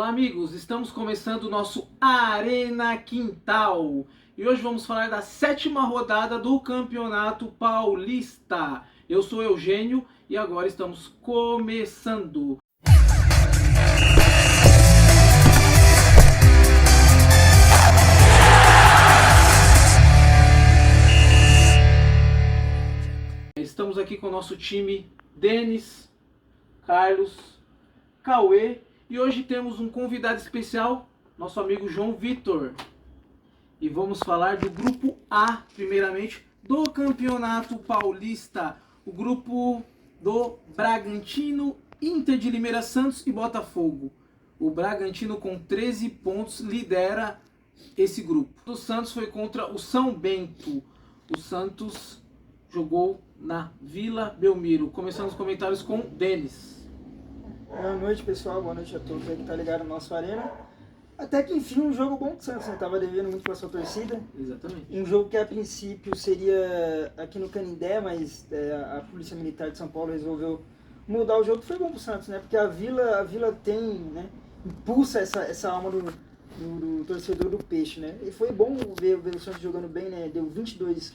Olá amigos, estamos começando o nosso Arena Quintal e hoje vamos falar da 7ª rodada do Campeonato Paulista. Eu sou Eugênio e agora estamos começando. Estamos aqui com o nosso time Denis, Carlos, Cauê. E hoje temos um convidado especial, nosso amigo João Vitor. E vamos falar do grupo A, primeiramente, do Campeonato Paulista. O grupo do Bragantino, Inter de Limeira, Santos e Botafogo. O Bragantino com 13 pontos lidera esse grupo. O Santos foi contra o São Bento. O Santos jogou na Vila Belmiro. Começando os comentários com Denis. Boa noite, pessoal. Boa noite a todos aí que tá ligado no nosso Arena. Até que enfim, um jogo bom do Santos, né? Tava devendo muito pra sua torcida. Exatamente. Um jogo que a princípio seria aqui no Canindé, mas a Polícia Militar de São Paulo resolveu mudar o jogo. Foi bom pro Santos, né? Porque a Vila tem, né? Impulsa essa alma do torcedor do Peixe, né? E foi bom ver o Santos jogando bem, né? Deu 22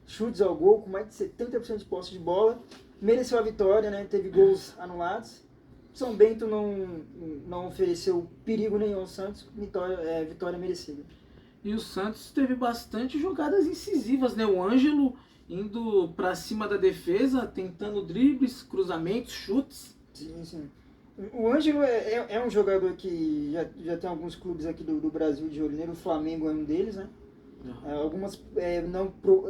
chutes ao gol, com mais de 70% de posse de bola. Mereceu a vitória, né? Teve gols anulados. São Bento não ofereceu perigo nenhum ao Santos, vitória merecida. E o Santos teve bastante jogadas incisivas, né? O Ângelo indo para cima da defesa, tentando dribles, cruzamentos, chutes. Sim, sim. O Ângelo é um jogador que já tem alguns clubes aqui do Brasil de olho nele, o Flamengo é um deles, né? Algumas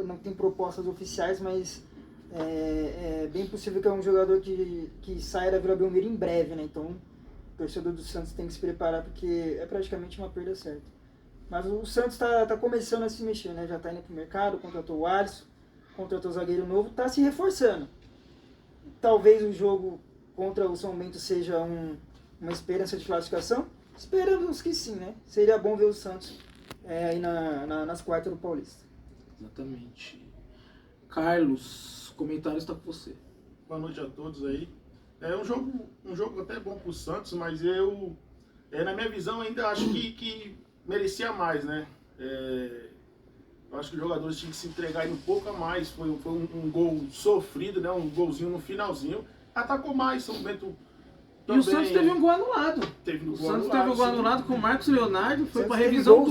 não tem propostas oficiais, mas é bem possível que é um jogador que saia da Vila Belmiro em breve, né? Então, o torcedor do Santos tem que se preparar porque é praticamente uma perda certa. Mas o Santos tá começando a se mexer, né? Já tá indo pro mercado, contratou o Alisson, contratou o zagueiro novo, tá se reforçando. Talvez o jogo contra o São Bento seja uma esperança de classificação. Esperamos que sim, né? Seria bom ver o Santos aí nas quartas do Paulista. Exatamente. Carlos, comentário está com você. Boa noite a todos aí. É um jogo até bom pro Santos, mas na minha visão, ainda acho que merecia mais, né? Eu acho que os jogadores tinham que se entregar aí um pouco a mais. Foi um gol sofrido, né? Um golzinho no finalzinho. Atacou mais, São Bento também. E o Santos teve um gol anulado. O Santos teve um gol anulado com o Marcos Leonardo. Foi para revisão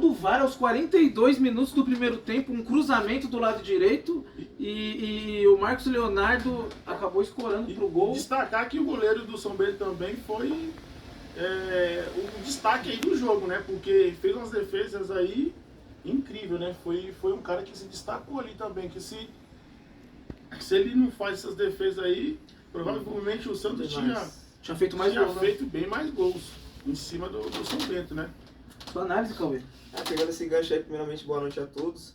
do VAR aos 42 minutos do primeiro tempo. Um cruzamento do lado direito. E o Marcos Leonardo acabou escorando pro gol. Destacar que o goleiro do São Bento também foi o destaque aí do jogo, né? Porque fez umas defesas aí incrível, né? Foi um cara que se destacou ali também. Que se ele não faz essas defesas aí, provavelmente o Santos tinha feito mais gols, né? feito bem mais gols em cima do São Bento, né? Sua análise, Cauê? Pegando esse gancho aí, primeiramente, boa noite a todos.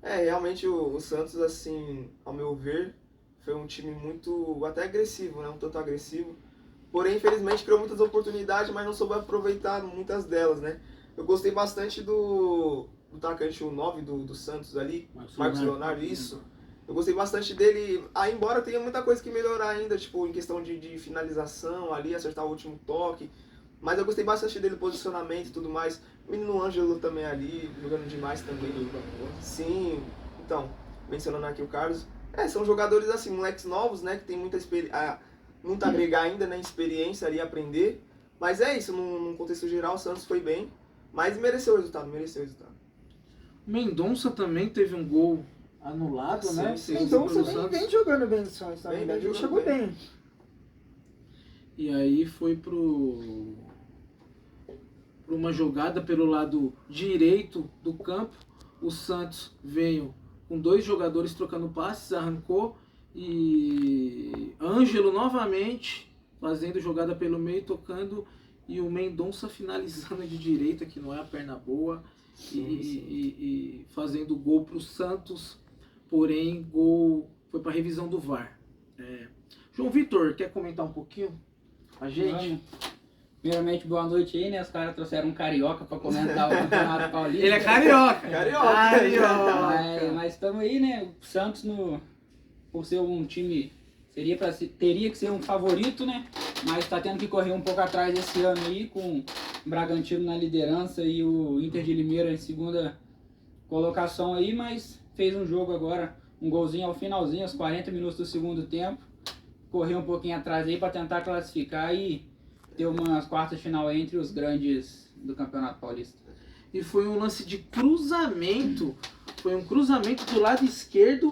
Realmente o Santos, assim, ao meu ver, foi um time muito, até agressivo, né? Um tanto agressivo. Porém, infelizmente, criou muitas oportunidades, mas não soube aproveitar muitas delas, né? Eu gostei bastante do atacante, o 9 do Santos ali, Marcos Leonardo, isso. Eu gostei bastante dele, embora tenha muita coisa que melhorar ainda, tipo, em questão de finalização ali, acertar o último toque. Mas eu gostei bastante dele, posicionamento e tudo mais. O menino Ângelo também ali, jogando demais também. Sim, então, mencionando aqui o Carlos. São jogadores assim, moleques novos, né, que tem muita experiência, muito a agregar ainda, né, experiência ali, aprender. Mas é isso, num contexto geral, o Santos foi bem, mas mereceu o resultado. Mendonça também teve um gol anulado, sim, né? Sim, Mendonça vem jogando bem no Santos, na verdade. Ele chegou bem. E aí foi para uma jogada pelo lado direito do campo. O Santos veio com 2 jogadores trocando passes, arrancou e Ângelo novamente fazendo jogada pelo meio, tocando, e o Mendonça finalizando de direita, que não é a perna boa, e fazendo gol para o Santos, porém gol foi para revisão do VAR. João Vitor, quer comentar um pouquinho a gente? Primeiramente, boa noite aí, né? Os caras trouxeram um carioca pra comentar o Campeonato Paulista. Ele é carioca! Mas estamos aí, né? O Santos, por ser um time, teria que ser um favorito, né? mas tá tendo que correr um pouco atrás esse ano aí, com o Bragantino na liderança e o Inter de Limeira em segunda colocação aí, mas fez um jogo agora, um golzinho ao finalzinho, aos 40 minutos do segundo tempo, correu um pouquinho atrás aí para tentar classificar e ter umas quartas de final entre os grandes do Campeonato Paulista. E foi um lance de cruzamento, foi um cruzamento do lado esquerdo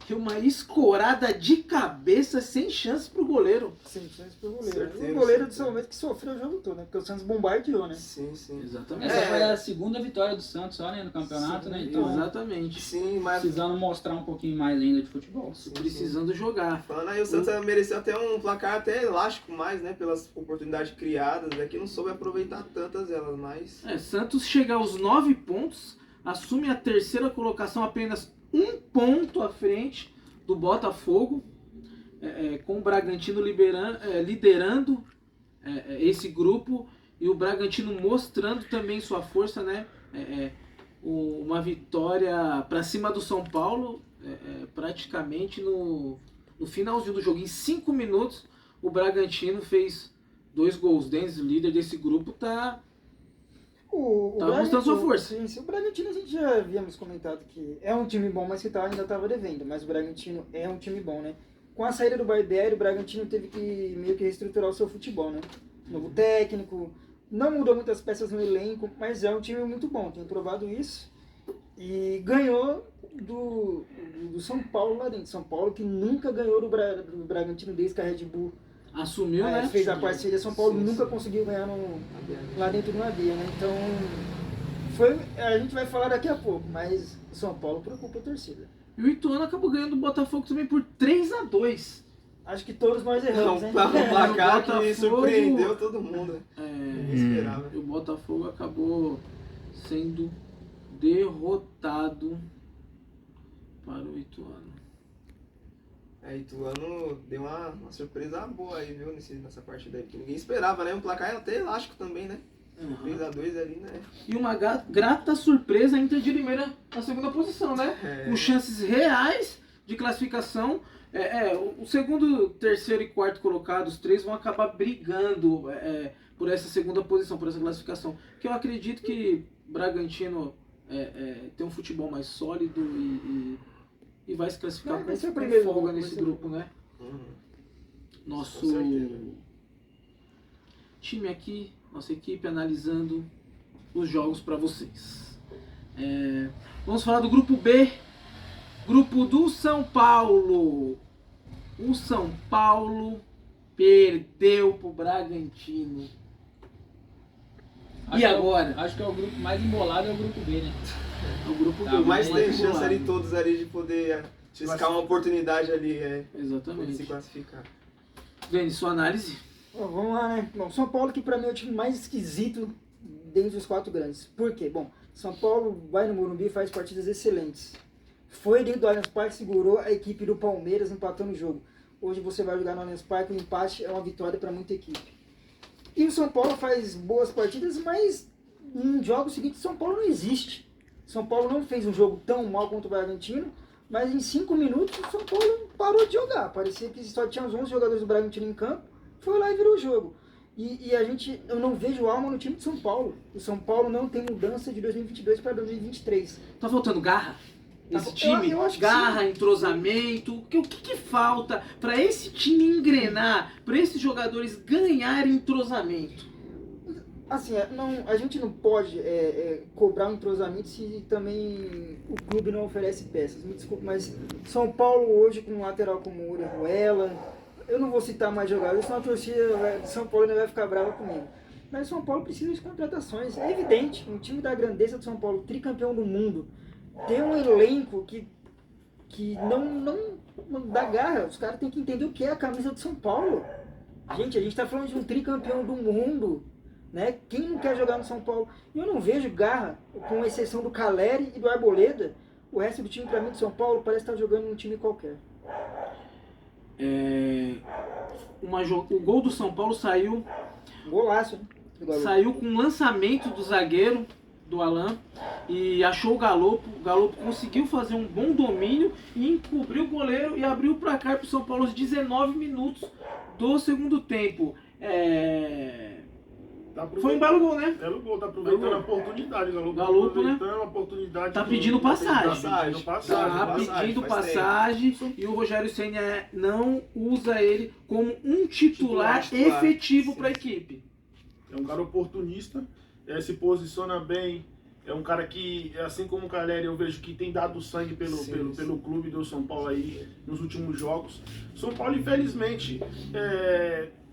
e uma escorada de cabeça sem chance pro goleiro. Sem chance pro goleiro. Certeza, O goleiro certeza. de São Momento que sofreu o jogo todo, né? Porque o Santos bombardeou, né? Sim, sim. Exatamente. Essa foi a segunda vitória do Santos só, né, no campeonato, Sim, né? Então, Exatamente. Sim, mas precisando mostrar um pouquinho mais ainda de futebol. Precisando jogar. falando aí, o Santos mereceu até um placar até elástico mais, né? Pelas oportunidades criadas. É que não soube aproveitar tantas elas, mas... Santos chega aos 9 pontos, assume a terceira colocação apenas 1 ponto à frente do Botafogo, com o Bragantino liderando esse grupo e o Bragantino mostrando também sua força, né? Uma vitória para cima do São Paulo, praticamente no finalzinho do jogo. Em 5 minutos, o Bragantino fez 2 gols. Denis, o líder desse grupo, tá Tá mostrando sua força. Sim, o Bragantino a gente já havíamos comentado que é um time bom, mas que ainda estava devendo. Mas o Bragantino é um time bom, né? Com a saída do Barbieri, o Bragantino teve que meio que reestruturar o seu futebol, né? Novo técnico, não mudou muitas peças no elenco, mas é um time muito bom, tem provado isso. E ganhou do São Paulo lá dentro. São Paulo que nunca ganhou do Bragantino desde que a Red Bull Assumiu, né? fez a parceria. São Paulo Sim, nunca sim. conseguiu ganhar lá dentro do Navia, né? Então, a gente vai falar daqui a pouco, mas São Paulo preocupa a torcida. E o Ituano acabou ganhando do Botafogo também por 3-2. Acho que todos nós Não, erramos, né? um placar que Botafogo- surpreendeu todo mundo. Ninguém esperava. E o Botafogo acabou sendo derrotado para o Ituano. Ituano deu uma surpresa boa aí, viu, nessa partida aí, que ninguém esperava, né? Um placar até elástico também, né? 3-2 ali, né? E uma grata surpresa, a Inter de Limeira na segunda posição, né? Com chances reais de classificação. O segundo, terceiro e quarto colocados, os três vão acabar brigando por essa segunda posição, por essa classificação. Que eu acredito que Bragantino tem um futebol mais sólido e vai se classificar Vai ser o com primeiro folga grupo, nesse vai ser o grupo, né? Uhum. Nosso Com certeza. time aqui, nossa equipe analisando os jogos para vocês. Vamos falar do grupo B, grupo do São Paulo. O São Paulo perdeu pro Bragantino. Acho E que agora? Acho que é o grupo mais embolado, é o grupo B, né? O grupo Tá, B, O mais Mas tem chance embolado. ali todos ali de poder ciscar uma oportunidade ali, poder se Exatamente. classificar. Denis, sua análise? Bom, vamos lá, né? Bom, São Paulo que pra mim é o time mais esquisito dentre os 4 grandes. Por quê? Bom, São Paulo vai no Morumbi e faz partidas excelentes. Foi dentro do Allianz Parque, segurou a equipe do Palmeiras empatando o jogo. Hoje você vai jogar no Allianz Parque, o empate é uma vitória para muita equipe. E o São Paulo faz boas partidas, mas em jogos seguintes São Paulo não existe. São Paulo não fez um jogo tão mal contra o Bragantino, mas em 5 minutos o São Paulo parou de jogar. Parecia que só tinha os 11 jogadores do Bragantino em campo, foi lá e virou o jogo. E eu não vejo alma no time de São Paulo. O São Paulo não tem mudança de 2022 para 2023. Tá faltando garra? Esse Eu time? acho que Garra, sim. entrosamento. O que falta para esse time engrenar, para esses jogadores ganharem entrosamento? Assim, a gente não pode cobrar um entrosamento se também o clube não oferece peças. Me desculpe, mas São Paulo hoje com um lateral como o Orejuela, eu não vou citar mais jogadores, senão a torcida de São Paulo ainda vai ficar brava comigo. Mas São Paulo precisa de contratações. É evidente, um time da grandeza de São Paulo, tricampeão do mundo, tem um elenco que não dá garra. Os caras têm que entender o que é a camisa de São Paulo. Gente, a gente está falando de um tricampeão do mundo. Né? Quem não quer jogar no São Paulo? Eu não vejo garra, com exceção do Caleri e do Arboleda. O resto do time, para mim, de São Paulo, parece estar jogando num time qualquer. O gol do São Paulo saiu Golaço, né? do Galo. Saiu com um lançamento do zagueiro, do Alan, e achou o Galopo. O Galopo conseguiu fazer um bom domínio e encobriu o goleiro e abriu o placar para o São Paulo aos 19 minutos do segundo tempo. Foi um belo gol, né? Belo gol, tá aproveitando Belo a oportunidade, Galo. Galupo, né? Aproveitando a oportunidade. Tá pedindo passagem. Pedindo Tá passagem. pedindo faz passagem e o Rogério Ceni não usa ele como um titular Titular, efetivo sim. para a equipe. É um cara oportunista, se posiciona bem. É um cara que, assim como o Caleri, eu vejo que tem dado sangue pelo clube do São Paulo aí nos últimos jogos. São Paulo, infelizmente,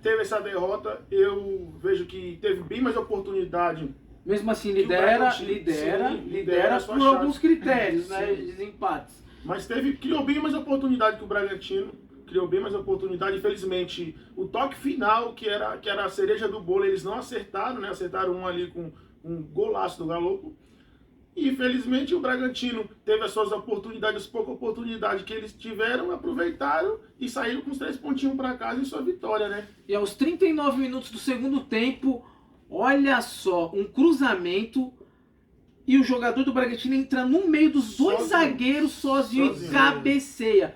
teve essa derrota. Eu vejo que teve bem mais oportunidade. Mesmo assim, Que o lidera Bragantino, sim, lidera a sua por chave. alguns critérios, né? Sim. De desempates. Mas criou bem mais oportunidade que o Bragantino. Criou bem mais oportunidade. Infelizmente, o toque final, que era a cereja do bolo, eles não acertaram, né? Acertaram um ali com um golaço do Galo. E infelizmente o Bragantino teve as suas oportunidades, pouca oportunidade que eles tiveram, aproveitaram e saíram com os 3 pontinhos para casa em sua vitória, né? E aos 39 minutos do segundo tempo, olha só, um cruzamento e o jogador do Bragantino entra no meio dos dois Sozinho. zagueiros sozinho e Sozinho. cabeceia.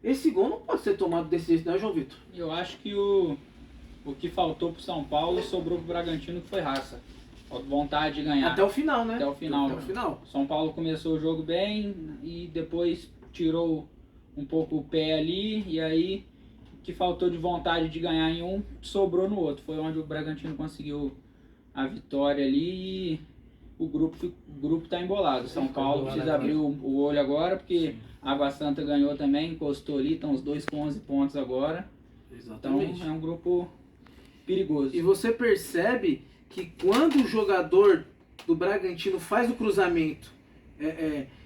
Esse gol não pode ser tomado desse jeito, né, João Vitor? Eu acho que o que faltou pro São Paulo sobrou pro Bragantino, que foi raça. Vontade de ganhar. Até o final, né? Até o final. Até o final. São Paulo começou o jogo bem e depois tirou um pouco o pé ali, e aí o que faltou de vontade de ganhar em um sobrou no outro. Foi onde o Bragantino conseguiu a vitória ali e o grupo tá embolado. São Paulo precisa abrir o olho agora, porque a Água Santa ganhou também, encostou ali, estão os dois com 11 pontos agora. Então Exatamente. é um grupo perigoso. E você percebe que quando o jogador do Bragantino faz o cruzamento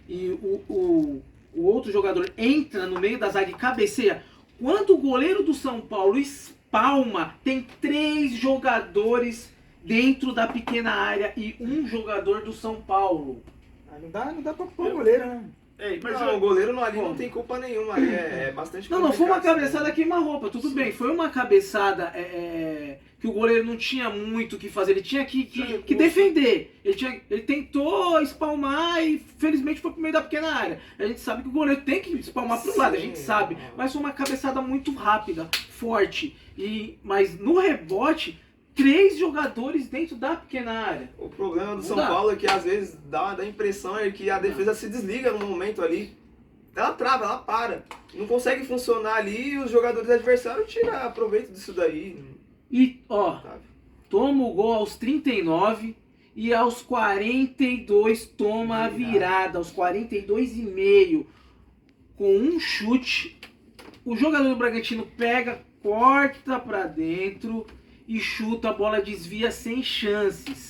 e o outro jogador entra no meio da zaga e cabeceia, quando o goleiro do São Paulo espalma, tem 3 jogadores dentro da pequena área e um jogador do São Paulo. Não dá pra pôr o goleiro, né? Mas Não, o goleiro ali Como? não tem culpa nenhuma, ali é bastante Não foi uma complicado, cabeçada queima-roupa, tudo bem. Foi uma cabeçada que o goleiro não tinha muito o que fazer, ele tinha que defender. Ele tentou espalmar e felizmente foi pro meio da pequena área. A gente sabe que o goleiro tem que espalmar pro lado, a gente sabe. Mas foi uma cabeçada muito rápida, forte. Mas no rebote, 3 jogadores dentro da pequena área. O problema do Não São dá. Paulo é que às vezes dá a impressão é que a defesa se desliga no momento ali. Ela trava, ela para. Não consegue funcionar ali e os jogadores adversários tiram proveito disso daí. E, ó, Sabe? toma o gol aos 39 e aos 42 toma a virada, aos 42,5. Com um chute, o jogador do Bragantino pega, corta pra dentro e chuta, a bola desvia sem chances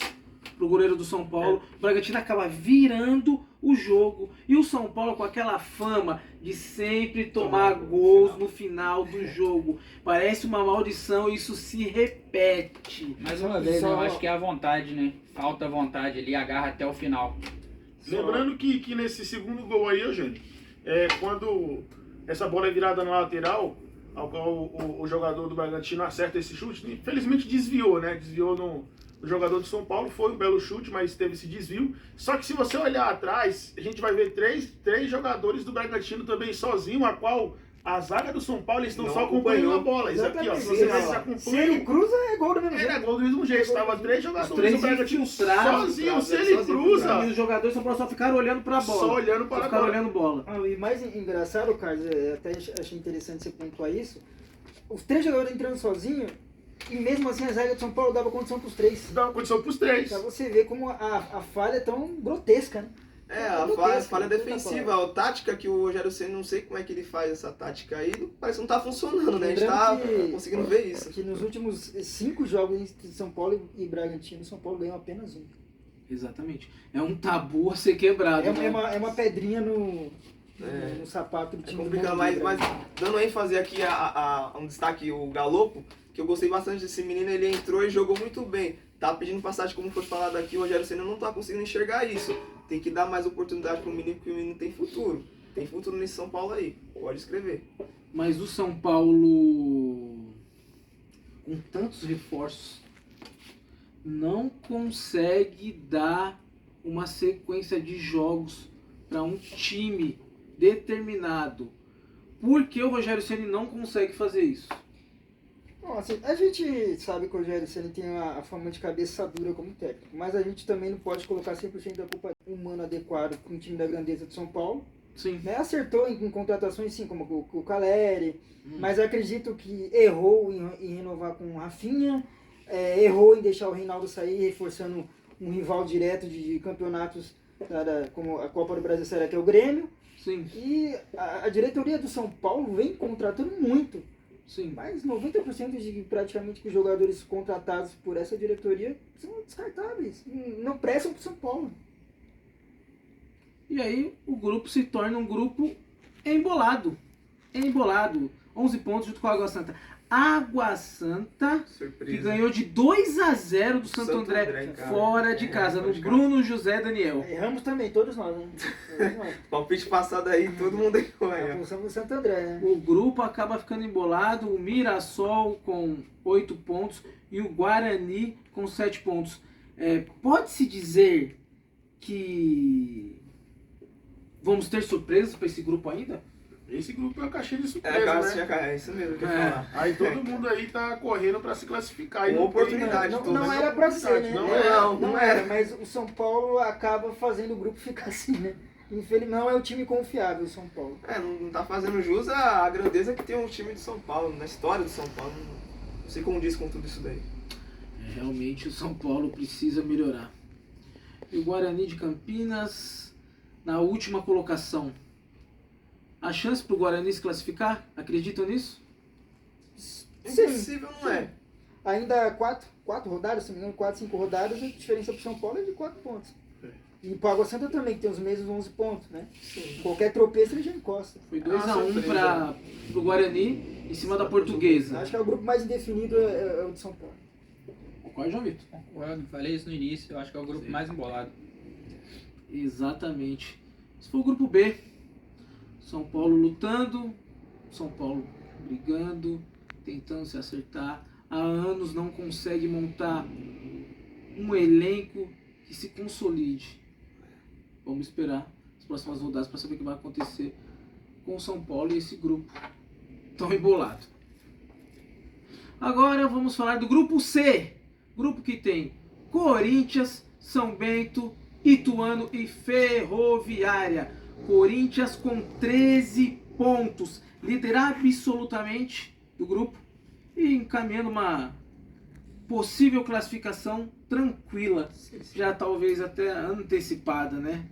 pro goleiro do São Paulo. O Bragantino acaba virando o jogo e o São Paulo com aquela fama de sempre tomar gols no final do jogo. Parece uma maldição, isso se repete. Mais uma vez, né, eu acho que é a vontade, né? Falta vontade ali, agarra até o final. Lembrando que nesse segundo gol aí, Eugênio, quando essa bola é virada na lateral, ao qual o jogador do Bragantino acerta esse chute, infelizmente desviou, né? Desviou no jogador do São Paulo, foi um belo chute, mas teve esse desvio. Só que se você olhar atrás, a gente vai ver três jogadores do Bragantino também sozinho, a qual a zaga do São Paulo estão Não só acompanhando a acompanhou. bola. Isso aqui, ó, se Exatamente. você se Se acompanha, ele cruza, é gol do mesmo era jeito. gol do mesmo jeito. Estava 3 jogadores três do Bragantino infiltrados, sozinho. Se sozinho, ele cruza, E os jogadores do São Paulo só ficaram olhando pra bola. só olhando Só para a ficaram bola. olhando bola. E mais engraçado, Carlos, até achei interessante você pontuar isso. Os 3 jogadores entrando sozinhos, e mesmo assim a zaga de São Paulo dava condição pros 3. Dá uma condição para os 3. Pra você ver como a falha é tão grotesca, né? A falha defensiva, a tática que o Rogério Ceni, não sei como é que ele faz essa tática aí, parece que não tá funcionando, né? A gente tá Lembrando conseguindo ver isso. Que nos últimos 5 jogos entre São Paulo e Bragantino, São Paulo ganhou apenas um. Exatamente. É um tabu a ser quebrado. né? É uma pedrinha no sapato do É time. complicado, mas dando ênfase aqui a um destaque, o Galopo, que eu gostei bastante desse menino, ele entrou e jogou muito bem. Tá pedindo passagem, como foi falado aqui, o Rogério Ceni não tá conseguindo enxergar isso. Tem que dar mais oportunidade pro menino, porque o menino tem futuro. Tem futuro nesse São Paulo aí, pode escrever. Mas o São Paulo, com tantos reforços, não consegue dar uma sequência de jogos para um time determinado. Por que o Rogério Ceni não consegue fazer isso? Bom, assim, a gente sabe que o Rogério Ceni tem a fama de cabeça dura como técnico, mas a gente também não pode colocar 100% da culpa humano adequado para um time da grandeza de São Paulo. Sim. Né? Acertou em contratações, sim, como o Caleri, mas acredito que errou em renovar com o Rafinha, errou em deixar o Reinaldo sair, reforçando um rival direto de campeonatos como a Copa do Brasil, será que é o Grêmio. Sim. E a diretoria do São Paulo vem contratando muito. Sim. Mas 90% de praticamente os jogadores contratados por essa diretoria são descartáveis. Não prestam para o São Paulo. E aí o grupo se torna um grupo embolado. 11 pontos junto com a Água Santa. Água Santa, Surpresa. que ganhou de 2-0 do Santo André cara. fora de casa, no pode Bruno José Daniel. Erramos também, todos nós, né? Todos nós. Palpite passado aí, todo mundo errou aí. A ó. função do Santo André, né? O grupo acaba ficando embolado, o Mirassol com 8 pontos e o Guarani com 7 pontos. Pode-se dizer que vamos ter surpresas para esse grupo ainda? Esse grupo é uma caixinha de É, surpresa, cara, né? é isso mesmo que eu É. ia falar. Aí todo mundo aí tá correndo pra se classificar. E Uma não tem- oportunidade. Não, todas não as era pra ser, né? Não Não era. era, mas o São Paulo acaba fazendo o grupo ficar assim, né? Infelizmente não é o time confiável, o São Paulo. Não tá fazendo jus à grandeza que tem um time de São Paulo, na história do São Paulo. Não sei como diz com tudo isso daí. Realmente o São Paulo precisa melhorar. E o Guarani de Campinas na última colocação. A chance para o Guarani se classificar? Acreditam nisso? Impossível não é. Ainda 4 rodadas, se não me engano, 4, 5 rodadas, a diferença pro São Paulo é de 4 pontos. E pro Água Santa também, que tem os mesmos 11 pontos, né? Sim. Qualquer tropeço ele já encosta. Foi uma 2-1 surpresa. para o Guarani em cima da Portuguesa. Acho que é o grupo mais indefinido é o de São Paulo. Concorda, João Vitor? Concordo, falei isso no início, eu acho que é o grupo Sim. mais embolado. Exatamente. Esse foi o grupo B. São Paulo lutando, São Paulo brigando, tentando se acertar. Há anos não consegue montar um elenco que se consolide. Vamos esperar as próximas rodadas para saber o que vai acontecer com o São Paulo e esse grupo tão embolado. Agora vamos falar do grupo C. Grupo que tem Corinthians, São Bento, Ituano e Ferroviária. Corinthians com 13 pontos, líder absolutamente do grupo e encaminhando uma possível classificação tranquila, já talvez até antecipada, né?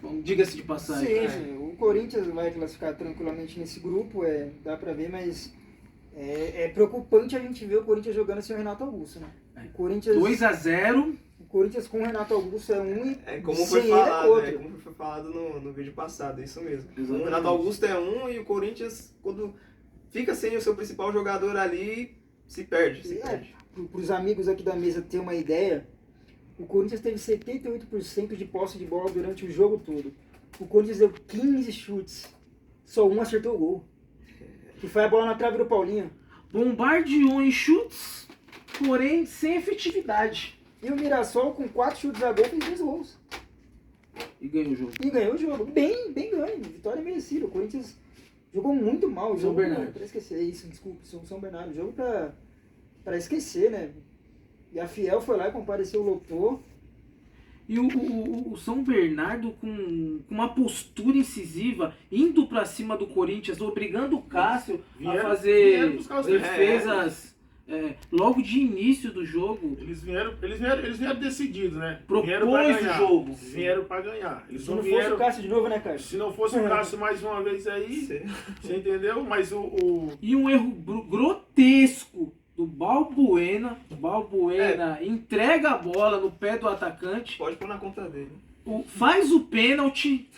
Bom, diga-se de passagem. Sim, o Corinthians vai classificar tranquilamente nesse grupo, dá pra ver, mas é preocupante a gente ver o Corinthians jogando sem o Renato Augusto, né? O Corinthians, 2-0. o Corinthians com o Renato Augusto é um e É como sem foi ele falado, é outro. né? Como foi falado no vídeo passado, é isso mesmo. Exatamente. O Renato Augusto é um e o Corinthians, quando fica sem o seu principal jogador ali, se perde. Para os amigos aqui da mesa ter uma ideia, o Corinthians teve 78% de posse de bola durante o jogo todo. O Corinthians deu 15 chutes, só um acertou o gol. Que foi a bola na trave do Paulinho. Bombardeou em chutes, porém sem efetividade. E o Mirassol, com 4 chutes a gol, fez 2 gols. E ganhou o jogo. E ganhou o jogo. Bem ganho. Vitória merecida. O Corinthians jogou muito mal. O São jogo Bernardo. pra esquecer. Isso, desculpa. São Bernardo. O jogo pra esquecer, né? E a Fiel foi lá e compareceu, lotou. E o São Bernardo com uma postura incisiva, indo pra cima do Corinthians, obrigando o Cássio a Vieram fazer buscar os defesas logo de início do jogo. Eles vieram decididos, né? Propôs Vieram pra o ganhar. jogo. Eles vieram pra ganhar. Eles Se não não fosse vieram. o Cássio de novo, né, Cássio? Se não fosse o Cássio mais uma vez aí, você entendeu? Mas E um erro grotesco do Balbuena. Balbuena entrega a bola no pé do atacante, Pode pôr na conta dele. faz o pênalti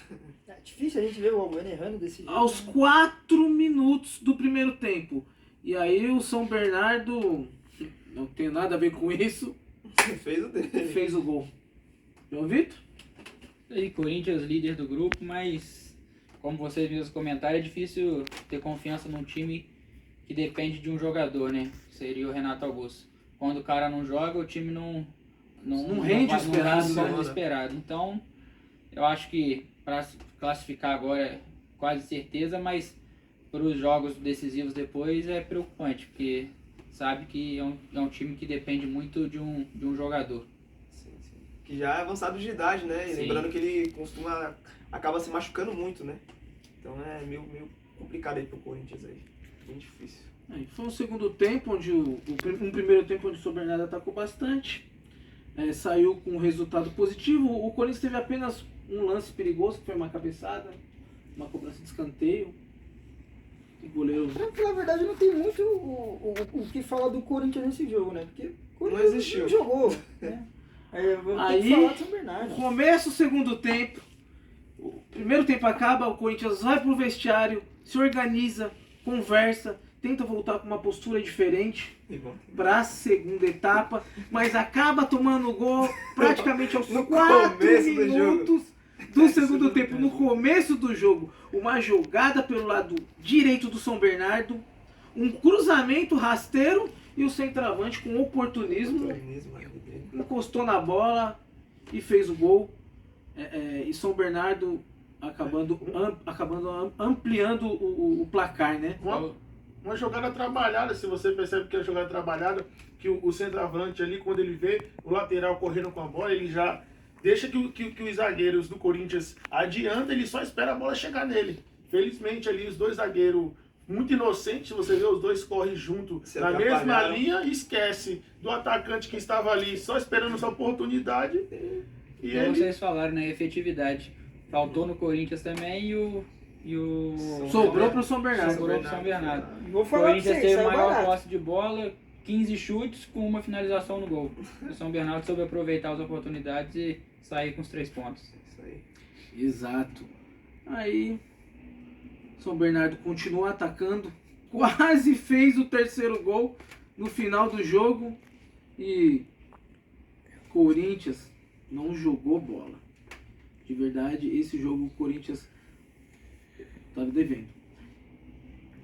É difícil a gente ver o Albuena errando desse jeito. aos 4 minutos do primeiro tempo. E aí o São Bernardo, não tem nada a ver com isso, Fez o dele. fez o gol. João Vitor? E Corinthians líder do grupo, mas como vocês mesmos comentaram, é difícil ter confiança num time que depende de um jogador, né? Seria o Renato Augusto. Quando o cara não joga, o time não rende o vai- esperado, não né? rende o esperado. Então, eu acho que para classificar agora é quase certeza, mas para os jogos decisivos depois é preocupante, porque sabe que é um time que depende muito de um jogador. Sim. Que já é avançado de idade, né? E Sim. lembrando que ele acaba se machucando muito, né? Então é meio complicado aí pro Corinthians aí. Bem difícil. Aí foi um segundo tempo, onde um primeiro tempo onde o São Bernardo atacou bastante. Saiu com um resultado positivo. O Corinthians teve apenas um lance perigoso, que foi uma cabeçada, uma cobrança de escanteio. O goleiro... Pra falar a verdade, não tem muito o que falar do Corinthians nesse jogo, né? Porque o Corinthians Não existiu. não jogou, né? Vamos ter Aí, que falar do São Bernardo. começa o segundo tempo. O primeiro tempo acaba, o Corinthians vai pro vestiário, se organiza, conversa, tenta voltar com uma postura diferente E bom. para a segunda etapa, mas acaba tomando gol praticamente aos No 4 começo do minutos do segundo tempo. No começo do jogo, uma jogada pelo lado direito do São Bernardo, um cruzamento rasteiro e o centroavante com oportunismo encostou na bola e fez o gol. E São Bernardo acabando ampliando o placar, né? Uma jogada trabalhada, se você percebe que é uma jogada trabalhada, que o centroavante ali, quando ele vê o lateral correndo com a bola, ele já deixa que os zagueiros do Corinthians adianta, ele só espera a bola chegar nele. Felizmente ali os dois zagueiros, muito inocentes, você vê os dois correm junto Se na mesma atrapalharam. linha e esquece do atacante que estava ali só esperando essa oportunidade. E Como ele... vocês falaram, né? Efetividade. Faltou no Corinthians também e o Sobrou pro São Bernardo. Sobrou pro São Bernardo. Vou O falar pra Corinthians vocês, teve saiu maior barato. posse de bola, 15 chutes com uma finalização no gol. O São Bernardo soube aproveitar as oportunidades e sair com os 3 pontos. Isso aí. Exato. Aí São Bernardo continua atacando, quase fez o terceiro gol no final do jogo e Corinthians não jogou bola. De verdade, esse jogo o Corinthians estava devendo.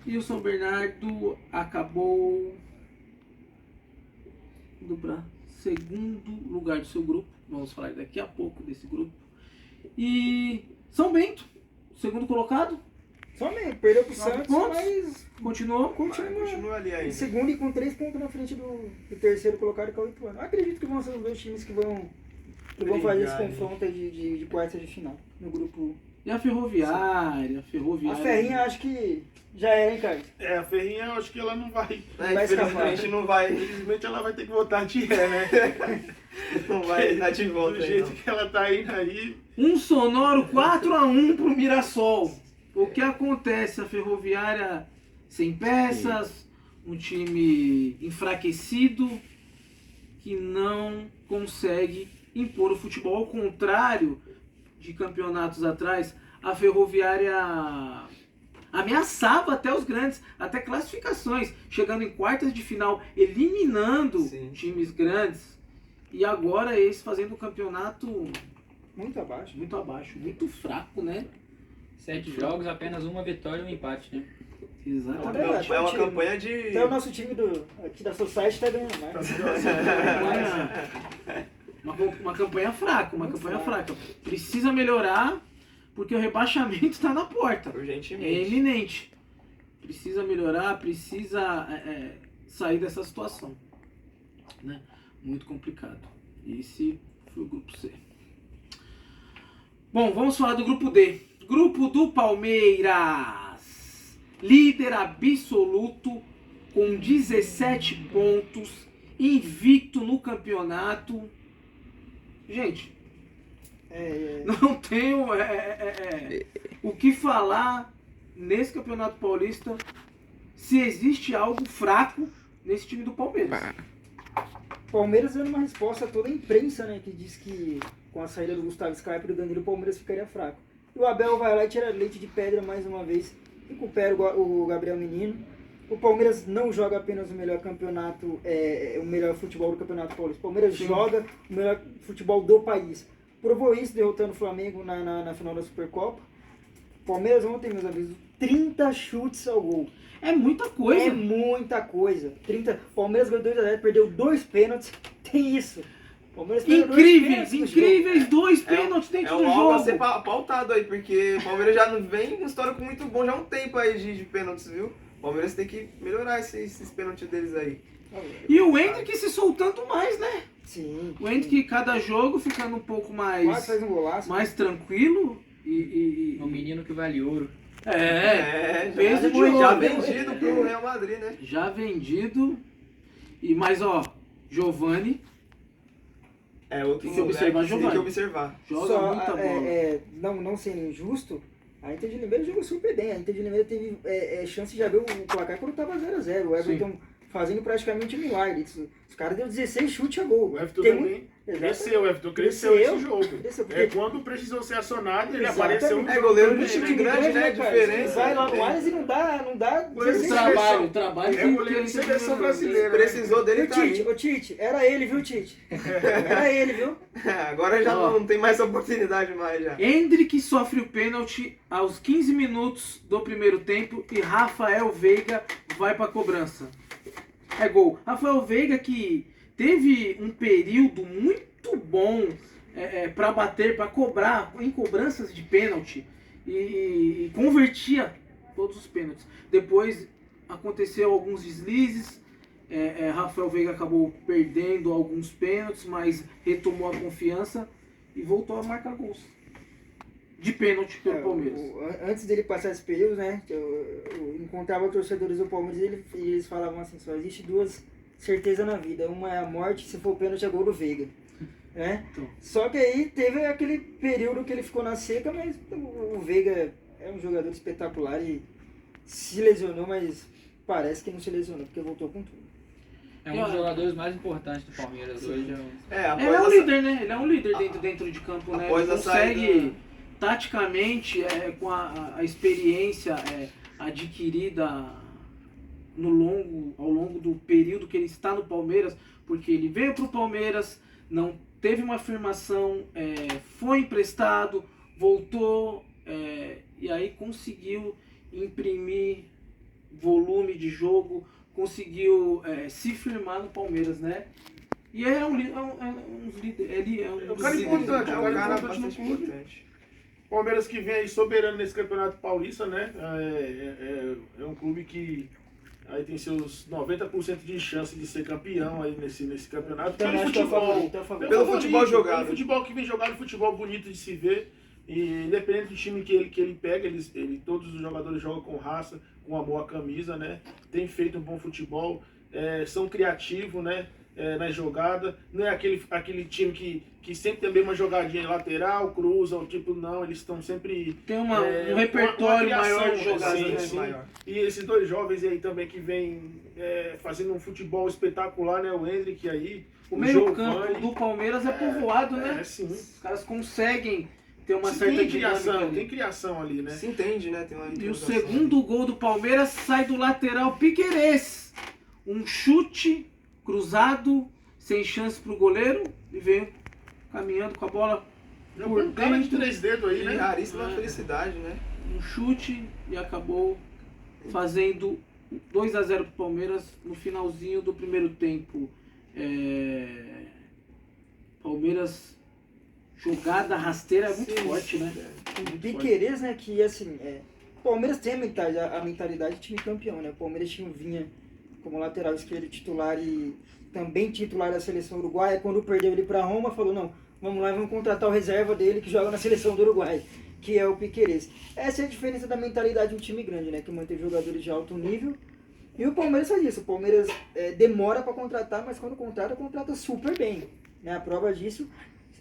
E o São Bernardo acabou indo para segundo lugar do seu grupo. Vamos falar daqui a pouco desse grupo. E São Bento, segundo colocado, Somente, perdeu pro 9 Santos, pontos. mas continuou. Continua ali em ainda. segundo e com 3 pontos na frente do terceiro colocado, que é o Ituano. Acredito que vão ser os dois times que vão fazer esse Brigar, confronto aí de quartas de final no grupo. E a Ferroviária, A Ferrinha acho que já era, hein, Carlos? A Ferrinha, eu acho que ela não vai... Vai escapar. Infelizmente não vai, Infelizmente ela vai ter que voltar de ré, né? não vai dar de volta Do aí, jeito não. que ela tá indo aí... Um sonoro 4-1 pro Mirassol. O que acontece? A Ferroviária sem peças, um time enfraquecido que não consegue impor o futebol. Ao contrário de campeonatos atrás, a Ferroviária ameaçava até os grandes, até classificações, chegando em quartas de final, eliminando Sim. times grandes. E agora eles fazendo um campeonato Muito abaixo. muito abaixo, muito fraco, né? 7 jogos, apenas uma vitória e um empate, né? Exatamente. É uma campanha de... Então o nosso time aqui da Society tá ganhando mais. Uma campanha fraca, uma campanha fraca. Precisa melhorar, porque o rebaixamento está na porta. É Urgentemente. iminente. Precisa melhorar, precisa sair dessa situação. Né? Muito complicado. Esse foi o grupo C. Bom, vamos falar do grupo D. Grupo do Palmeiras. Líder absoluto com 17 pontos. Invicto no campeonato. Gente, não tenho o que falar nesse Campeonato Paulista se existe algo fraco nesse time do Palmeiras. Palmeiras dando uma resposta a toda a imprensa, né? Que diz que com a saída do Gustavo Scarpa e do Danilo, o Palmeiras ficaria fraco. E o Abel vai lá e tira leite de pedra mais uma vez. Recupera o Gabriel Menino. O Palmeiras não joga apenas o melhor campeonato, o melhor futebol do Campeonato Paulista. O Palmeiras joga o melhor futebol do país. Provou isso derrotando o Flamengo na final da Supercopa. Palmeiras ontem, meus amigos, 30 chutes ao gol. É muita coisa. É muita coisa. Palmeiras ganhou 2-0, perdeu 2 pênaltis. Tem isso. Palmeiras perdeu 2 Incríveis, pênaltis no incríveis 2 pênaltis dentro do algo a jogo. ser pautado aí, porque o Palmeiras já não vem um histórico muito bom, já há um tempo aí de pênaltis, viu? O Palmeiras tem que melhorar esses pênaltis deles aí. E o Hendrick se soltando mais, né? Sim. O Hendrick cada jogo ficando um pouco Quase faz um golaço. mais tranquilo e... É um menino que vale ouro. Peso de já ouro. vendido pro Real Madrid, né? Já vendido. Mas ó, Giovani É outro Tem que observar moleque, tem Giovani. que observar. joga Só, muita bola. não sendo injusto, a Inter de Limeira jogou super bem. A Inter de Limeira teve chance de já ver o placar quando estava 0x0. O Everton fazendo praticamente um milagre. Os caras deu 16 chutes a gol. O Everton Tem também cresceu, o Everton cresceu Cresceu. esse jogo. Cresceu, porque- Quando precisou ser acionado, ele Exatamente. apareceu no É jogo goleiro também, de time né? grande, né? cara? Diferença. Vai lá no Ares e não dá Goleiro de 16 seleção. O trabalho É goleiro de seleção brasileira. né? Precisou dele, tá Tite, aí. ô Tite, era ele, viu, Tite? Era ele, viu? Agora já Ó. não tem mais oportunidade mais já. Hendrick sofre o pênalti aos 15 minutos do primeiro tempo e Rafael Veiga vai para cobrança. É gol. Rafael Veiga que teve um período muito bom para bater, para cobrar em cobranças de pênalti e convertia todos os pênaltis. Depois aconteceu alguns deslizes. Rafael Veiga acabou perdendo alguns pênaltis, mas retomou a confiança e voltou a marcar gols de pênalti pelo Palmeiras. Antes dele passar esse período, né? Eu encontrava torcedores do Palmeiras e eles falavam assim: só existe duas certezas na vida. Uma é a morte, se for pênalti é gol do Veiga. Né? Então. Só que aí teve aquele período que ele ficou na seca, mas o Veiga é um jogador espetacular e se lesionou, mas parece que não se lesionou, porque voltou com tudo. É um dos jogadores mais importantes do Palmeiras hoje. Ele é um líder, né? Ele é um líder dentro de campo, né? Após Ele a consegue, saída- taticamente, com a experiência adquirida ao longo do período que ele está no Palmeiras, porque ele veio para o Palmeiras, não teve uma afirmação, foi emprestado, voltou e aí conseguiu imprimir volume de jogo, conseguiu se firmar no Palmeiras, né? E ele é um líder. Ele é um um cara líder. importante, É um um cara cara importante no bastante clube. importante. Palmeiras que vem aí soberano nesse Campeonato Paulista, né? É um clube que aí tem seus 90% de chance de ser campeão aí nesse campeonato. Então, Pelo acho que é o futebol, favorito, é o favorito. Pelo futebol jogado. Pelo futebol que vem jogado, futebol bonito de se ver. E independente do time que ele pega, todos os jogadores jogam com raça, com amor à camisa, né? Tem feito um bom futebol, são criativos, né? Na jogada, não é aquele time que sempre tem a mesma jogadinha lateral, cruza, tipo, não, eles estão sempre... Tem um repertório uma criação, maior de jogadas, sim, né? sim. Maior. E esses dois jovens aí também que vêm fazendo um futebol espetacular, né? O Hendrick aí, O Giovani. meio-campo do Palmeiras é povoado, né? Sim. Os caras conseguem ter uma Se certa tem dinâmica criação, ali. tem criação ali, né? Se entende, né? Tem uma E o entrosação. segundo gol do Palmeiras sai do lateral Piquerez. Um chute cruzado, sem chance pro goleiro, e veio caminhando com a bola Já por foi um cara de dentro. 3 dedos aí, E né? raríssima felicidade, né? Um chute e acabou fazendo 2-0 pro Palmeiras no finalzinho do primeiro tempo. Palmeiras, jogada rasteira é muito Sim, forte, né? O Piquerez, né, que assim, o Palmeiras tem a mentalidade de time campeão, né? O Palmeiras tinha o Vinha como lateral esquerdo titular e também titular da seleção uruguaia. Quando perdeu ele para Roma, falou, não, vamos lá, vamos contratar o reserva dele que joga na seleção do Uruguai, que é o Piquerez. Essa é a diferença da mentalidade de um time grande, né? Que mantém jogadores de alto nível. E o Palmeiras faz isso. O Palmeiras demora para contratar, mas quando contrata super bem. Né? A prova disso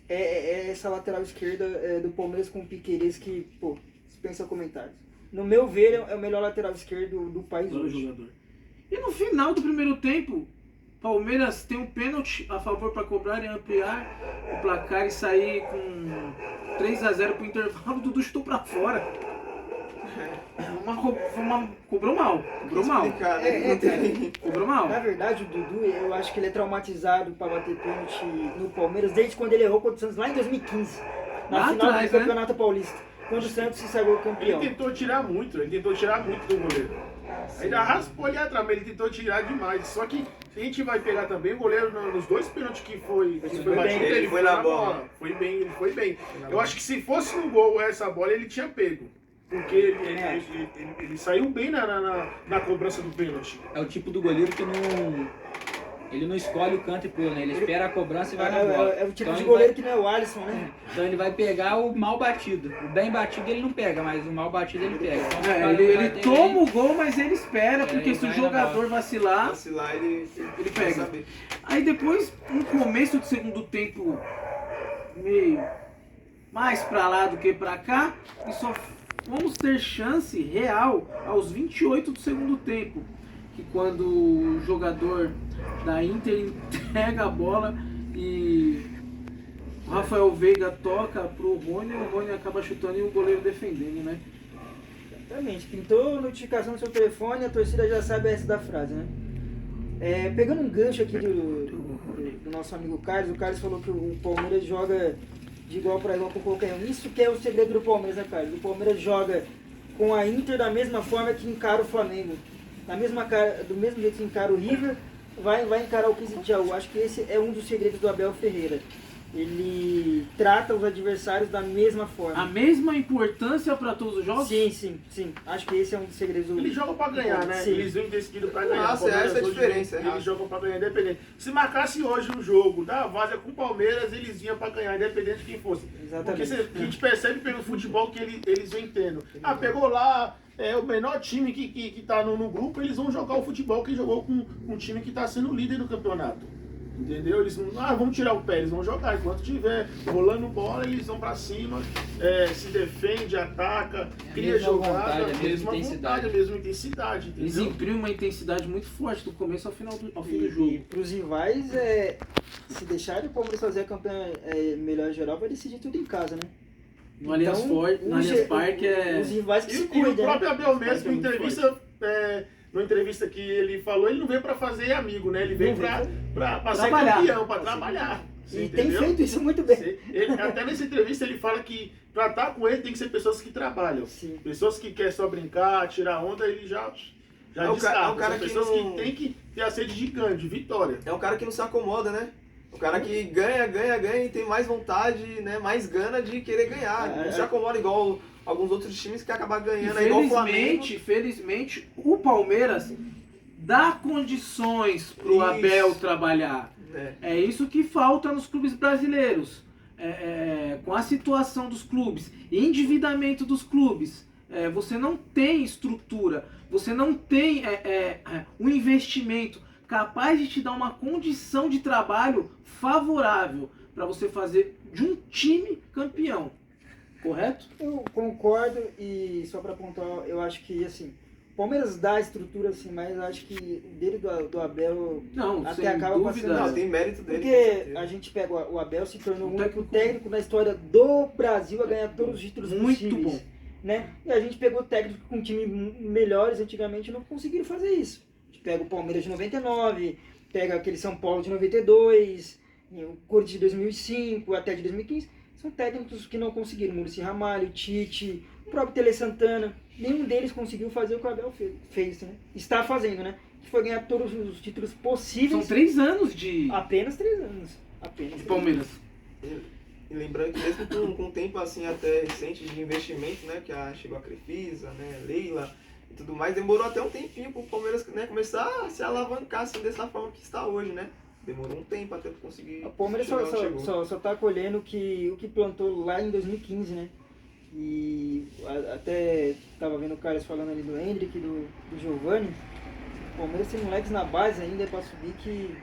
é essa lateral esquerda do Palmeiras com o Piquerez que, pô, dispensa comentários. No meu ver, é o melhor lateral esquerdo do país Bom hoje. jogador. E no final do primeiro tempo, Palmeiras tem um pênalti a favor para cobrar e ampliar o placar e sair com 3-0 pro intervalo. O Dudu chutou para fora. Cobrou mal. Explicar, né? Não tem- Cobrou mal. Na verdade, o Dudu, eu acho que ele é traumatizado para bater pênalti no Palmeiras desde quando ele errou contra o Santos lá em 2015, na Lá final atrás, do né? Campeonato Paulista, quando o Santos se sagrou Ele campeão. tentou tirar muito do goleiro. Ainda raspou ali atrás, mas ele tentou tirar demais. Só que se a gente vai pegar também, o goleiro nos dois pênaltis que foi bem. batido, Ele foi na bola. Foi bem, ele foi bem. Eu acho que se fosse no gol essa bola, ele tinha pego. Porque ele saiu bem na cobrança do pênalti. É o tipo do goleiro que Ele não escolhe o canto e pula, né? Ele espera a cobrança e vai na bola. É o tipo Então de ele goleiro vai- que não é o Alisson, né? Então ele vai pegar o mal batido. O bem batido ele não pega, mas o mal batido ele pega. Então, o cara Ele vai ter toma o gol, mas ele espera, porque ele se o vai na jogador vacilar, Vacilar, ele ele vai pega. saber. Aí depois, no começo do segundo tempo, meio mais pra lá do que pra cá, e só vamos ter chance real aos 28 do segundo tempo, que quando o jogador da Inter entrega a bola e o Rafael Veiga toca pro Rony, o Rony acaba chutando e o goleiro defendendo, né? Exatamente. Pintou notificação no seu telefone, a torcida já sabe essa da frase, né? Pegando um gancho aqui do nosso amigo Carlos, o Carlos falou que o Palmeiras joga de igual para igual com qualquer um. Isso que é o segredo do Palmeiras, né, Carlos? O Palmeiras joga com a Inter da mesma forma que encara o Flamengo. Do mesmo jeito que encara o River, vai encarar o 15 de Jaú. Acho que esse é um dos segredos do Abel Ferreira. Ele trata os adversários da mesma forma. A mesma importância para todos os jogos? Sim. Acho que esse é um dos segredos. Eles jogam pra ganhar, né? Sim. Eles vêm decididos pra ganhar. Nossa, Palmeiras essa é a hoje, diferença, Eles jogam pra ganhar, independente. Se marcasse hoje um jogo da Várzea com o Palmeiras, eles iam pra ganhar, independente de quem fosse. Porque Exatamente. a gente percebe pelo futebol que eles vêm tendo. Pegou lá o menor time que tá no grupo, eles vão jogar o futebol que jogou com um time que tá sendo líder do campeonato. Entendeu? Eles não, vamos tirar o pé, eles vão jogar. Enquanto tiver rolando bola, eles vão pra cima, se defende, ataca, cria mesma jogada, vontade, a mesma vontade, a mesma intensidade. Eles Entendeu? imprimem uma intensidade muito forte do começo ao fim do E jogo. para os rivais, se deixarem o Palmeiras fazer a campanha melhor geral, vai decidir tudo em casa, né? No Allianz Forte, no Allianz Parque Os rivais que se E o cuidam, próprio né? Abel mesmo, Vai ser muito numa entrevista que ele falou, ele não veio pra fazer amigo, né? Ele veio pra ser Trabalhar. campeão, pra trabalhar. Você E tem entendeu? feito isso muito bem. Até nessa entrevista ele fala que pra estar com ele tem que ser pessoas que trabalham. Sim. Pessoas que querem só brincar, tirar onda, ele já É o descarta. cara São que pessoas não- que tem que ter a sede gigante, de vitória. É um cara que não se acomoda, né? O cara que ganha e tem mais vontade, né? Mais gana de querer ganhar. Não se acomoda igual alguns outros times que acabam ganhando, é igual o Flamengo. Felizmente, o Palmeiras dá condições pro Isso. Abel trabalhar. É. É isso que falta nos clubes brasileiros. Com a situação dos clubes, endividamento dos clubes, você não tem estrutura, você não tem um investimento capaz de te dar uma condição de trabalho favorável para você fazer de um time campeão. Correto? Eu concordo e só para pontuar, eu acho que assim, o Palmeiras dá a estrutura assim, mas eu acho que o dele do Abel Não, até sem acaba dúvida. passando. Não, tem mérito dele. com Porque certeza. a gente pega o Abel, se tornou o único técnico- técnico na história do Brasil a ganhar todos os títulos Muito possíveis. bom. Né? E a gente pegou técnicos com time melhores antigamente não conseguiram fazer isso. A gente pega o Palmeiras de 99, pega aquele São Paulo de 92, o Corinthians de 2005 até de 2015. São técnicos que não conseguiram. Muricy Ramalho, Tite, o próprio Tele Santana. Nenhum deles conseguiu fazer o que o Abel fez, né? Está fazendo, né? Que foi ganhar todos os títulos São possíveis. 3 anos de Apenas 3 anos. Apenas 3 Palmeiras. E lembrando que mesmo com um tempo assim até recente de investimento, né? Que chegou a Crefisa, né? Leila e tudo mais, demorou até um tempinho pro Palmeiras, né, começar a se alavancar assim dessa forma que está hoje, né? Demorou um tempo até conseguir. O Palmeiras chegar onde chegou. só tá colhendo o que plantou lá em 2015, né? E até tava vendo o Carlos falando ali do Hendrick, do Giovani. O Palmeiras tem moleques na base ainda pra subir que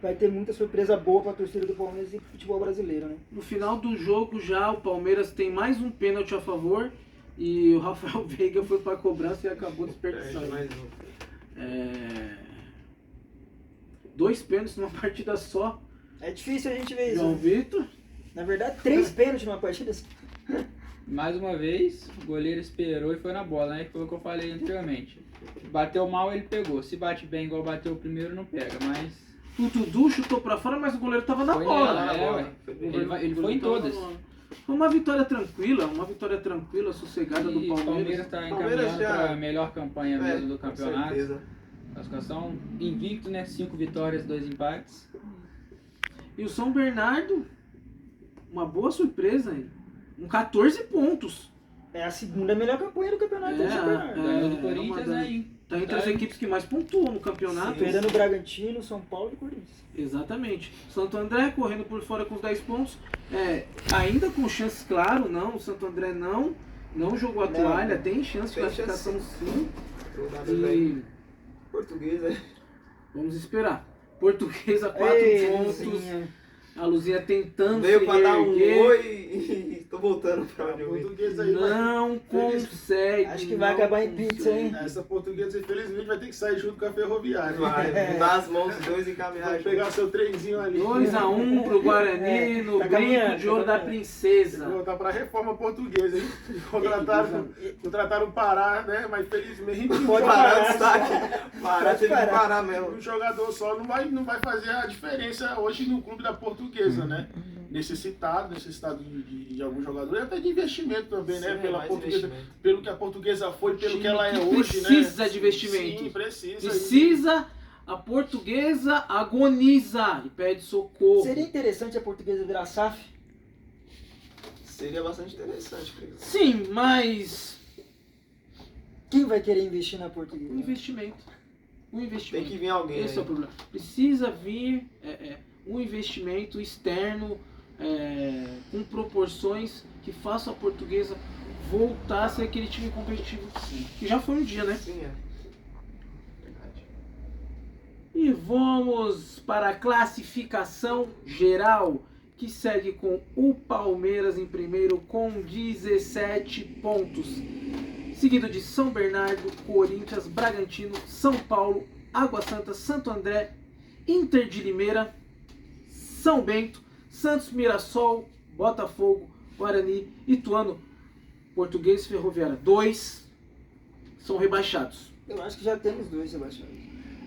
vai ter muita surpresa boa pra torcida do Palmeiras e pro futebol brasileiro, né? No final do jogo já o Palmeiras tem mais um pênalti a favor e o Rafael Veiga foi pra cobrança e acabou desperdiçando. Mais um. 2 pênaltis numa partida só. É difícil a gente ver isso. João né? Vitor. Na verdade, 3 pênaltis numa partida. Mais uma vez, o goleiro esperou e foi na bola, né? Que foi o que eu falei anteriormente. Bateu mal, ele pegou. Se bate bem igual bateu o primeiro, não pega, mas... O Dudu chutou pra fora, mas o goleiro tava na Foi bola. nela, né? ué. Ele foi em Tava todas. na bola. Foi uma vitória tranquila, sossegada do E o Palmeiras Palmeiras. está Palmeiras encaminhando já- para a melhor campanha mesmo do Com campeonato. certeza. Classificação invicto, né? 5 vitórias, 2 empates. E o São Bernardo, uma boa surpresa, hein? 14 pontos. É a segunda melhor campanha do campeonato. É, de São Bernardo. Ganhou do uma Corinthians, das- né? Tá entre as equipes que mais pontuam no campeonato. Perdendo o Bragantino, São Paulo e Corinthians. Exatamente. Santo André correndo por fora com os 10 pontos. Ainda com chances, claro, não. O Santo André não jogou a toalha, tem chance de Tem classificação chance, sim. Rodada E bem portuguesa. vamos esperar. Portuguesa, 4 pontos. Luzinha. A Luzinha tentando Veio se pra dar um reerguer. oi e tô voltando pra onde eu vim. Portuguesa aí vai. Não consegue. Acho que vai não acabar em consegue. pizza, hein? Essa portuguesa, infelizmente, vai ter que sair junto com a Ferroviária. Vai, dar as mãos os dois e caminhar Vai junto. pegar seu trenzinho ali. 2-1 pro Guarani no Tá brinco caminhando, de ouro tá da caminhando. princesa. Voltar pra reforma portuguesa, hein? Contrataram o Pará, né? Mas infelizmente Pode Parar parar. de destaque. Parar, teve que parar mesmo. um jogador só não vai fazer a diferença hoje no clube da portuguesa, né? Necessitado de algum jogador e até de investimento também, né? Sim, Pela mais portuguesa, investimento. pelo que a portuguesa foi, pelo Time que ela é que hoje, né? precisa de investimento. Sim, precisa. Precisa, a portuguesa agoniza e pede socorro. Seria interessante a portuguesa virar SAF? Seria bastante interessante, creio. Sim, mas Quem vai querer investir na portuguesa? um investimento. Um investimento. Tem que vir alguém Esse aí. é o problema. Precisa vir um investimento externo com proporções que faça a portuguesa voltar a ser aquele time competitivo que já foi um dia, né? Sim, é. Verdade. E vamos para a classificação geral, que segue com o Palmeiras em primeiro com 17 pontos. Seguido de São Bernardo, Corinthians, Bragantino, São Paulo, Água Santa, Santo André, Inter de Limeira, São Bento, Santos, Mirassol, Botafogo, Guarani, Ituano, Português e Ferroviária. 2 são rebaixados. Eu acho que já temos 2 rebaixados.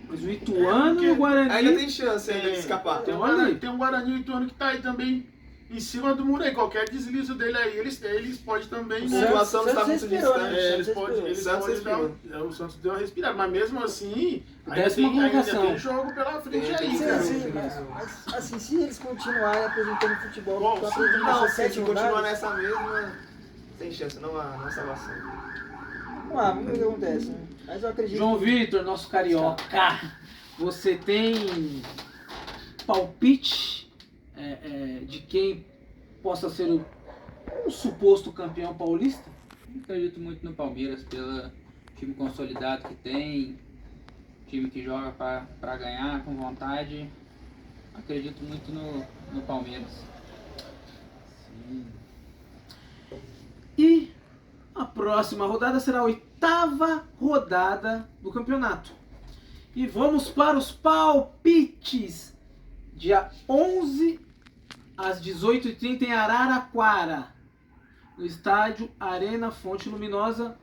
Mas o Ituano porque e o Guarani... Ainda tem chance ainda de escapar. Tem um ali. Tem um Guarani e o Ituano que tá aí também em cima do muro aí. Qualquer deslize dele aí, eles podem também. A situação não está muito Santos respirou, distante. né? Eles podem Santos dar. O Santos deu uma respirada, mas mesmo assim, ainda Décima tem colocação. jogo pela frente aí, Sim, cara. sim, mas assim, se eles continuarem apresentando futebol, Bom, que eu sim, acredito Não, nessas se 7 continuar rodadas, nessa mesma, tem chance, não há salvação. vamos ver o que acontece, né? Mas eu acredito João que... Vitor, nosso carioca, você tem palpite de quem possa ser um suposto campeão paulista? Acredito muito no Palmeiras, pelo time consolidado que tem, time que joga para ganhar com vontade. Acredito muito no Palmeiras. E a próxima rodada será a 8ª rodada do campeonato. E vamos para os palpites. Dia 11 às 18h30 em Araraquara, no estádio Arena Fonte Luminosa,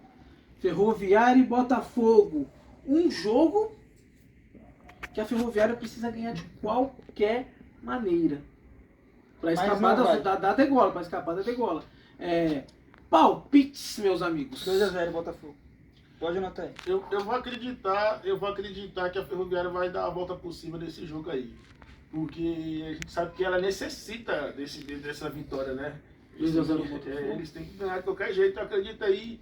Ferroviária e Botafogo. Um jogo que a Ferroviária precisa ganhar de qualquer maneira. Para Mas escapar não vai. da degola, para escapar da degola. Palpites, meus amigos. 2-0 Botafogo. Pode anotar aí. Eu vou acreditar que a Ferroviária vai dar a volta por cima desse jogo aí. Porque a gente sabe que ela necessita dessa vitória, né? 2 a 0 Botafogo. Eles têm que ganhar de qualquer jeito. Eu acredito aí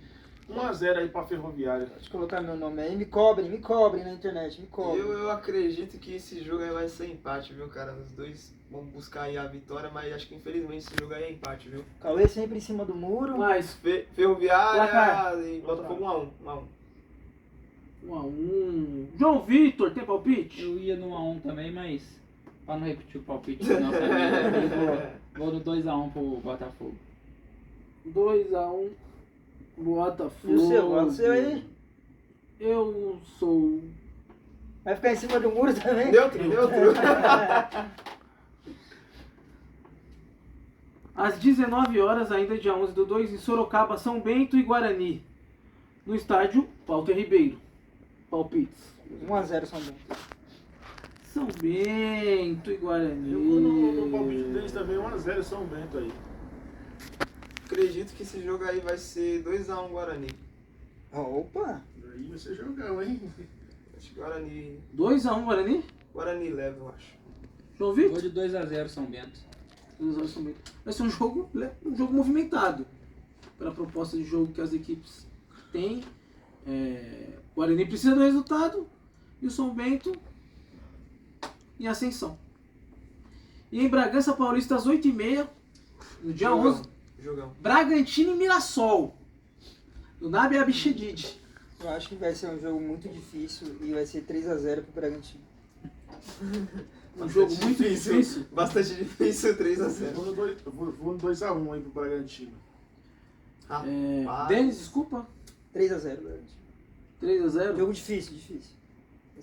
1-0 aí pra Ferroviária. Deixa eu colocar meu nome aí. Me cobrem na internet, me cobrem. Eu acredito que esse jogo aí vai ser empate, viu, cara? Os dois vão buscar aí a vitória, mas acho que infelizmente esse jogo aí é empate, viu? Cauê sempre em cima do muro. Mas Ferroviária Placar. e Botafogo 1-1. 1-1. João Vitor, tem palpite? Eu ia no 1x1 também, mas para não repetir o palpite da nossa vida, vou no 2x1 pro Botafogo. 2-1 Botafogo. E o seu aí? Eu sou... Vai ficar em cima do muro também? Neutro. Às 19 horas, ainda dia 11/2, em Sorocaba, São Bento e Guarani. No estádio Walter Ribeiro. Palpites. 1-0 São Bento. São Bento e Guarani. Eu vou no palpite deles também 1-0 São Bento aí. Acredito que esse jogo aí vai ser 2-1 Guarani. Opa! Aí vai ser jogão, hein? Acho que Guarani 2-1 Guarani? leva, eu acho. João Vou Vitor? de 2x0 São Bento. 2-0 São Bento. Vai ser um jogo movimentado. Pela proposta de jogo que as equipes têm. O Guarani precisa do resultado e o São Bento em ascensão. E em Bragança Paulista às 8h30, no dia 11, Jogão. Bragantino e Mirassol. Do Nabi Abichedid. Eu acho que vai ser um jogo muito difícil e vai ser 3x0 pro Bragantino. Um jogo muito difícil. Bastante difícil, 3x0. Vou no 2x1 aí pro Bragantino. Denis, desculpa. 3x0 Bragantino. 3x0. Jogo difícil.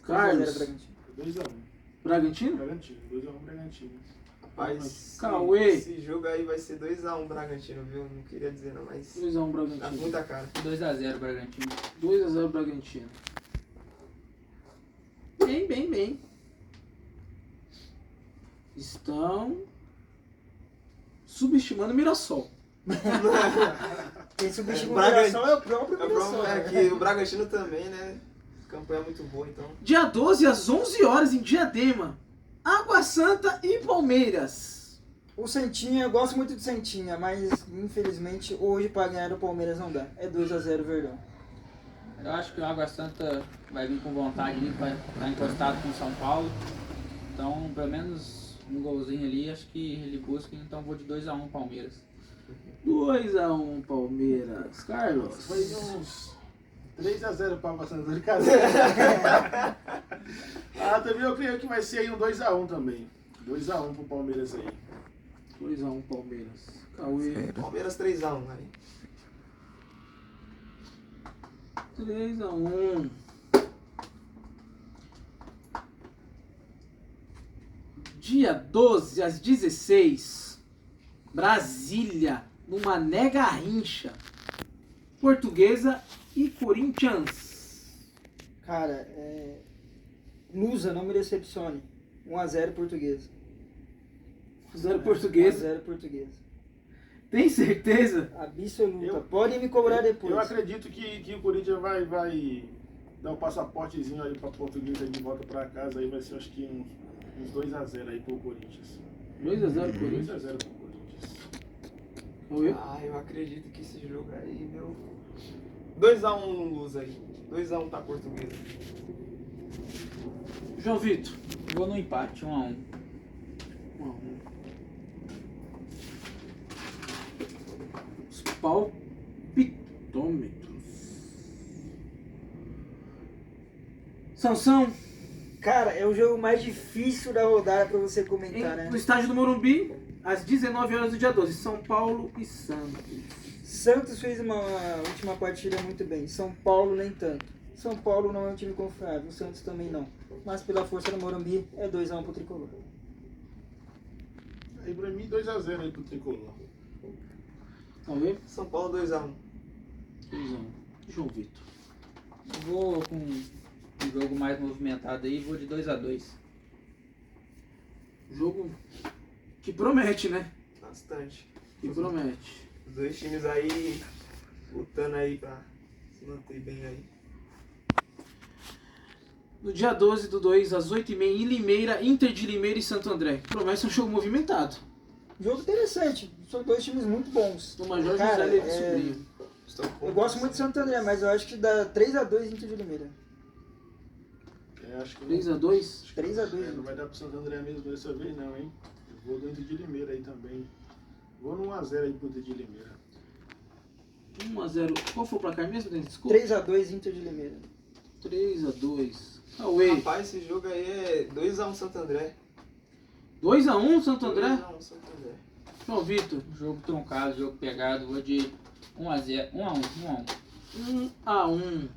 Carlos. 3x0 Bragantino. 2x1. Bragantino? Bragantino. 2x1 Bragantino. Rapaz, Cauê. esse jogo aí vai ser 2x1 Bragantino, viu? Não queria dizer não, mas 2x1 tá Bragantino. muita cara. 2x0 Bragantino. 2x0 Bragantino. Bem. Estão subestimando o Mirassol. Quem subestima o Bragantino. Mirassol é o próprio O problema Mirassol. é que o Bragantino também, né? Campanha muito boa, então. Dia 12 às 11 horas em Diadema. Água Santa e Palmeiras. O Santinha, eu gosto muito do Santinha, mas infelizmente hoje pra ganhar do Palmeiras não dá. É 2x0 Verdão. Eu acho que o Água Santa vai vir com vontade ali, vai estar encostado com o São Paulo. Então, pelo menos um golzinho ali, acho que ele busca. Então, vou de 2x1 Palmeiras. 2x1 Palmeiras. Carlos. Vai vir uns 3x0 pra Santa de Caseira. Também eu creio que vai ser aí um 2x1 também. 2x1 pro Palmeiras aí. 2x1 Palmeiras. Cauê. Palmeiras 3x1 aí. 3x1. Dia 12 às 16, Brasília, no Mané Garrincha. Portuguesa e Corinthians. Cara, Lusa, não me decepcione. 1x0 Portuguesa. 0 Portuguesa. 1x0 Portuguesa. Tem certeza? Absoluta. Podem me cobrar depois. Eu acredito que o Corinthians vai dar um passaportezinho aí pra Portuguesa de volta pra casa. Aí vai ser acho que uns 2x0 aí pro Corinthians. 2x0 Corinthians. 2x0 pro Corinthians. Oi? Eu acredito que esse jogo aí, meu. 2x1 Luz aí. 2x1 pra Portuguesa. João Vitor. Vou no empate, 1x1. 1x1. Os palpitômetros. Sansão, Cara, é o jogo mais difícil da rodada pra você comentar, né? no estádio do Morumbi, às 19 horas do dia 12, São Paulo e Santos. Santos fez uma última partida muito bem. São Paulo nem tanto. São Paulo não é um time confiável. O Santos também não. Mas pela força do Morumbi, é 2x1 pro Tricolor. Aí pra mim 2x0 aí pro Tricolor. Cauê? São Paulo 2x1. 2x1. João Vitor. Vou com um jogo mais movimentado aí, vou de 2x2. Jogo que promete, né? Bastante. Que promete. Os dois times aí lutando aí pra se manter bem aí. No dia 12/2, às 8h30, em Limeira, Inter de Limeira e Santo André. Promete um jogo movimentado. Jogo interessante. São dois times muito bons. Do Major Cara, José Levi Sobrinho. Eu gosto muito de Santo André, mas eu acho que dá 3x2 Inter de Limeira. Acho que 3x2. 3x2. não vai dar pro Santo André mesmo dessa vez não, hein? Eu vou do Inter de Limeira aí também. Vou no 1x0 aí pro Inter de Limeira. 1x0. Qual foi o placar mesmo, Denis? Desculpa. 3x2 Inter de Limeira. 3x2. Cauê. Rapaz, esse jogo aí é 2x1 Santo André. 2x1 Santo André? 2x1 Santo André. João Vitor. Jogo truncado, jogo pegado, vou de 1x0. 1x1. 1x1.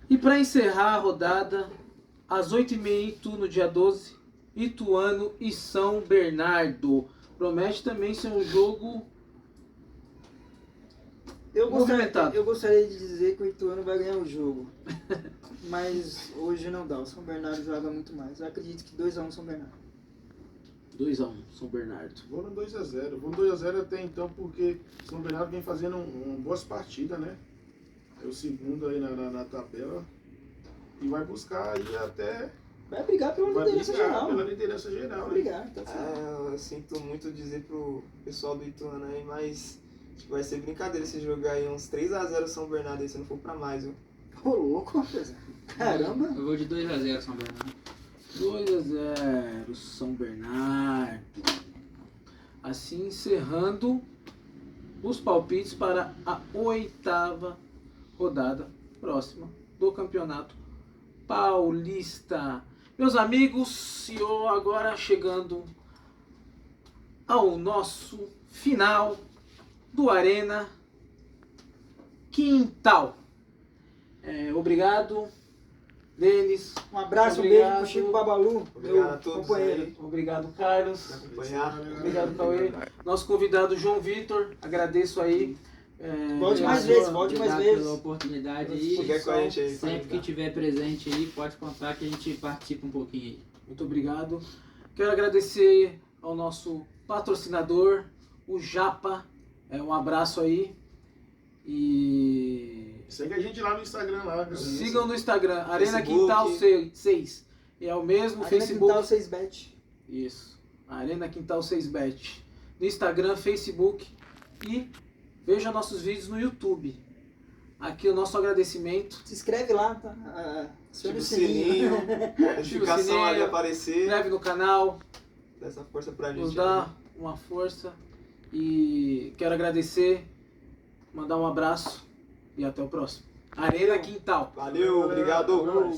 E para encerrar a rodada, às 8h30 em Itu, no dia 12, Ituano e São Bernardo. Promete também ser um jogo movimentado. Eu gostaria de dizer que o Ituano vai ganhar o jogo. Mas hoje não dá. O São Bernardo joga muito mais. Eu acredito que 2x1 São Bernardo. 2x1 São Bernardo. Vou no 2x0. Vou no 2x0 até então porque São Bernardo vem fazendo boas partidas, né? É o segundo aí na tabela. E vai buscar aí até... Vai brigar pela Vai liderança brigar geral. pela liderança geral, Vai né? brigar, tá certo. Eu sinto muito dizer pro pessoal do Ituano aí, mas Acho que vai ser brincadeira esse jogo aí, uns 3x0 São Bernardo aí, se não for pra mais, viu? Ô, louco, rapaz. Caramba. Eu vou de 2x0 São Bernardo. 2-0 São Bernardo. Assim encerrando os palpites para a 8ª rodada próxima do Campeonato Paulista. Meus amigos, e agora chegando ao nosso final do Arena Quintal. Obrigado, Denis. Um abraço, um Obrigado. beijo pro Chico Babalu, Obrigado meu a todos companheiro. aí. Obrigado, Carlos. Por acompanhar. Obrigado, Cauê. Nosso convidado, João Vitor. Agradeço aí. Volte mais pela vezes, sua- volte mais Obrigado vezes. pela oportunidade aí. Fica com a gente aí. Sempre que tiver presente aí, pode contar que a gente participa um pouquinho aí. Muito obrigado. Quero agradecer ao nosso patrocinador, o Japa. Um abraço aí. E Segue a gente lá no Instagram lá. Cara. sigam no Instagram, Arena Facebook. Quintal 6. É o mesmo Arena Facebook. Quintal 6bet. Isso. Arena Quintal 6bet. No Instagram, Facebook e veja nossos vídeos no YouTube. Aqui o nosso agradecimento. Se inscreve lá, tá? Ativa Acione o o sininho. sininho, notificação ali aparecer. Se inscreve no canal, Dá essa força pra nos gente. dá aí. uma força. E quero agradecer, mandar um abraço e até o próximo. Arena Quintal. Valeu, obrigado. Valeu.